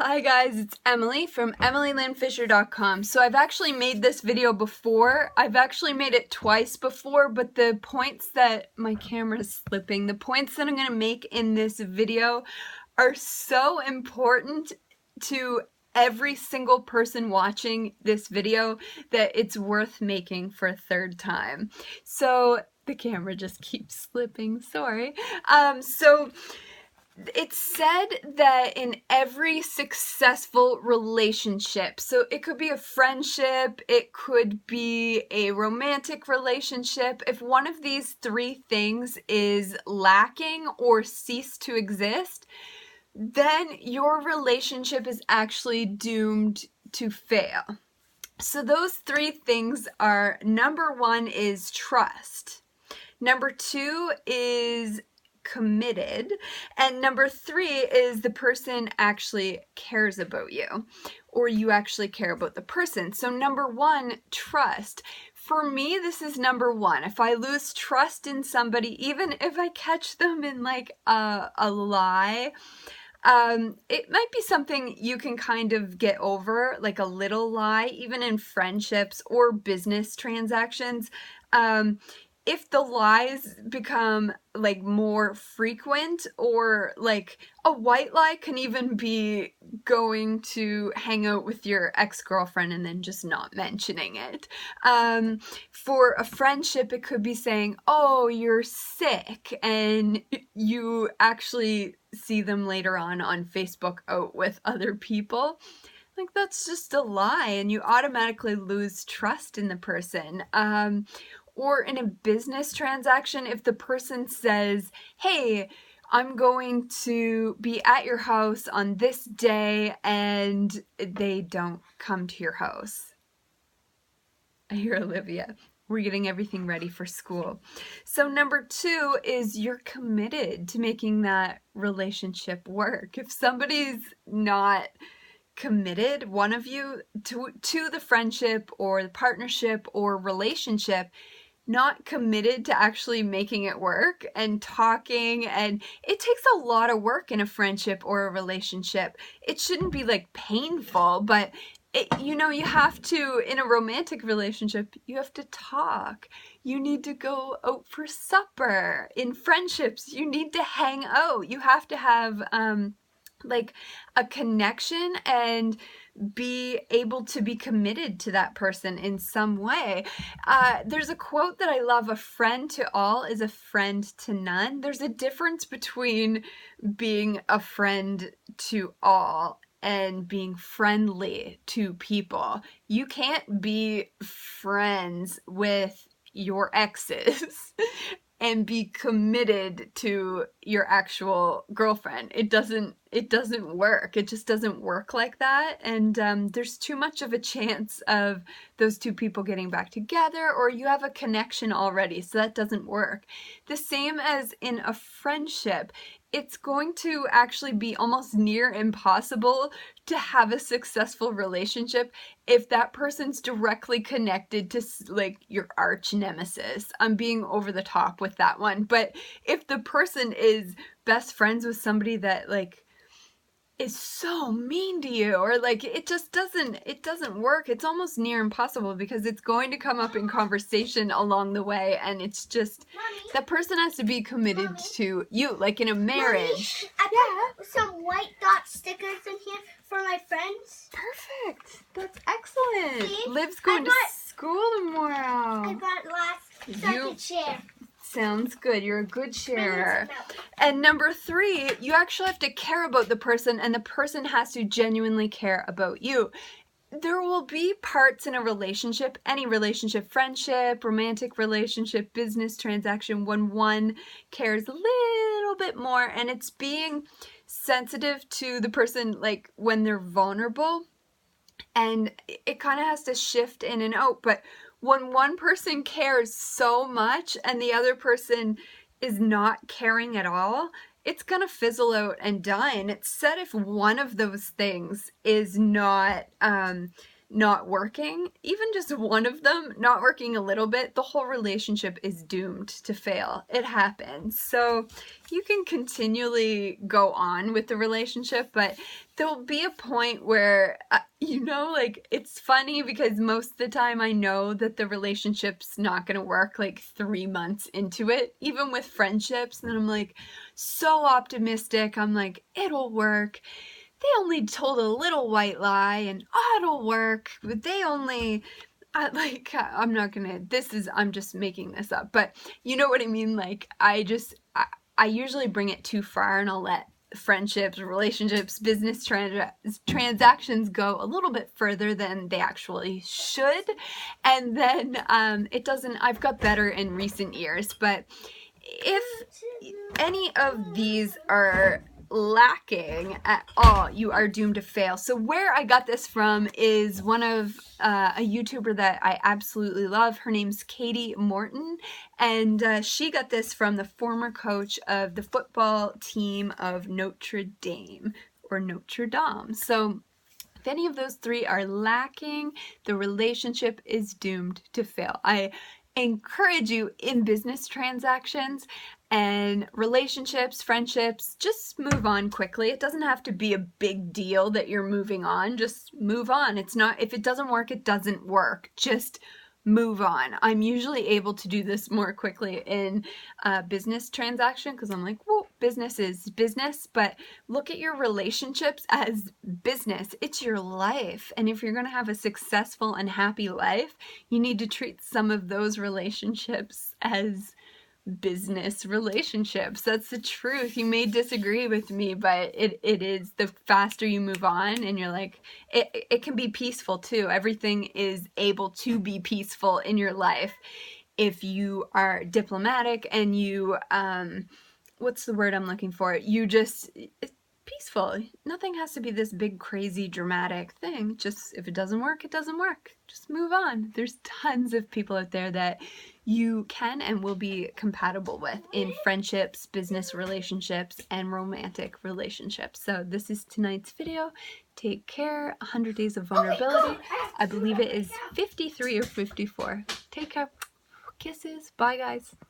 Hi guys, it's Emily from EmilyLynnFisher.com. So I've actually made this video before. I've actually made it twice before, but the points that my camera's slipping, the points that I'm going to make in this video are so important to every single person watching this video that it's worth making for a third time. So the camera just keeps slipping, sorry. It's said that in every successful relationship, so it could be a friendship, it could be a romantic relationship, if one of these three things is lacking or cease to exist, then your relationship is actually doomed to fail. So those three things are, number one is trust. Number two is committed, and number three is the person actually cares about you, or you actually care about the person. So number one, trust. For me, this is number one. If I lose trust in somebody, even if I catch them in like a lie, it might be something you can kind of get over, like a little lie, even in friendships or business transactions. If the lies become like more frequent, or like a white lie can even be going to hang out with your ex-girlfriend and then just not mentioning it. For a friendship, it could be saying, oh, you're sick, and you actually see them later on Facebook out with other people. Like, that's just a lie, and you automatically lose trust in the person. Or in a business transaction, if the person says, hey, I'm going to be at your house on this day, and they don't come to your house. I hear Olivia. We're getting everything ready for school. So number two is you're committed to making that relationship work. If somebody's not committed, one of you, to the friendship or the partnership or relationship, not committed to actually making it work and talking, and it takes a lot of work in a friendship or a relationship. It shouldn't be like painful, but you have to, in a romantic relationship, you have to talk. You need to go out for supper. In friendships, you need to hang out. You have to have like a connection and be able to be committed to that person in some way. There's a quote that I love: a friend to all is a friend to none. There's a difference between being a friend to all and being friendly to people. You can't be friends with your exes and be committed to your actual girlfriend. It doesn't work. It just doesn't work like that. And there's too much of a chance of those two people getting back together, or you have a connection already, so that doesn't work. The same as in a friendship. It's going to actually be almost near impossible to have a successful relationship if that person's directly connected to like your arch nemesis. I'm being over the top with that one, but if the person is best friends with somebody that like is so mean to you, or like it doesn't work, it's almost near impossible, because it's going to come up in conversation along the way, and it's just, Mommy, that person has to be committed, Mommy, to you, like in a marriage. Mommy, I put some white dot stickers in here for my friends. Perfect. That's excellent. See? Liv's going to school tomorrow. I brought last second share. Sounds good. You're a good sharer. And number three, you actually have to care about the person, and the person has to genuinely care about you. There will be parts in a relationship, any relationship, friendship, romantic relationship, business transaction, when one cares a little bit more, and it's being sensitive to the person, like when they're vulnerable, and it kind of has to shift in and out. But when one person cares so much and the other person is not caring at all, it's gonna fizzle out and die. And it's said if one of those things is not not working, even just one of them not working a little bit, the whole relationship is doomed to fail. It happens. So you can continually go on with the relationship, but there'll be a point where, like, it's funny because most of the time I know that the relationship's not gonna work like 3 months into it, even with friendships, and I'm like so optimistic. I'm like, it'll work. They only told a little white lie and it'll work, but they only, I'm not gonna, I'm just making this up, but you know what I mean? Like, I usually bring it too far and I'll let friendships, relationships, business transactions go a little bit further than they actually should. And then it doesn't, I've got better in recent years, but if any of these are lacking at all, you are doomed to fail. So where I got this from is one of a YouTuber that I absolutely love. Her name's Katie Morton, and she got this from the former coach of the football team of Notre Dame, or Notre Dame. So if any of those three are lacking, the relationship is doomed to fail. I encourage you in business transactions and relationships, friendships, just move on quickly. It doesn't have to be a big deal that you're moving on. Just move on. It's not, if it doesn't work, it doesn't work. Just move on. I'm usually able to do this more quickly in a business transaction because I'm like, well, business is business, but look at your relationships as business. It's your life. And if you're going to have a successful and happy life, you need to treat some of those relationships as business relationships. That's the truth. You may disagree with me, but it is, the faster you move on and you're like, it can be peaceful too. Everything is able to be peaceful in your life if you are diplomatic and you, what's the word I'm looking for? You just, it's peaceful. Nothing has to be this big, crazy, dramatic thing. Just, if it doesn't work, it doesn't work. Just move on. There's tons of people out there that you can and will be compatible with in friendships, business relationships, and romantic relationships. So this is tonight's video. Take care. 100 Days of Vulnerability. I believe it is 53 or 54. Take care. Kisses. Bye, guys.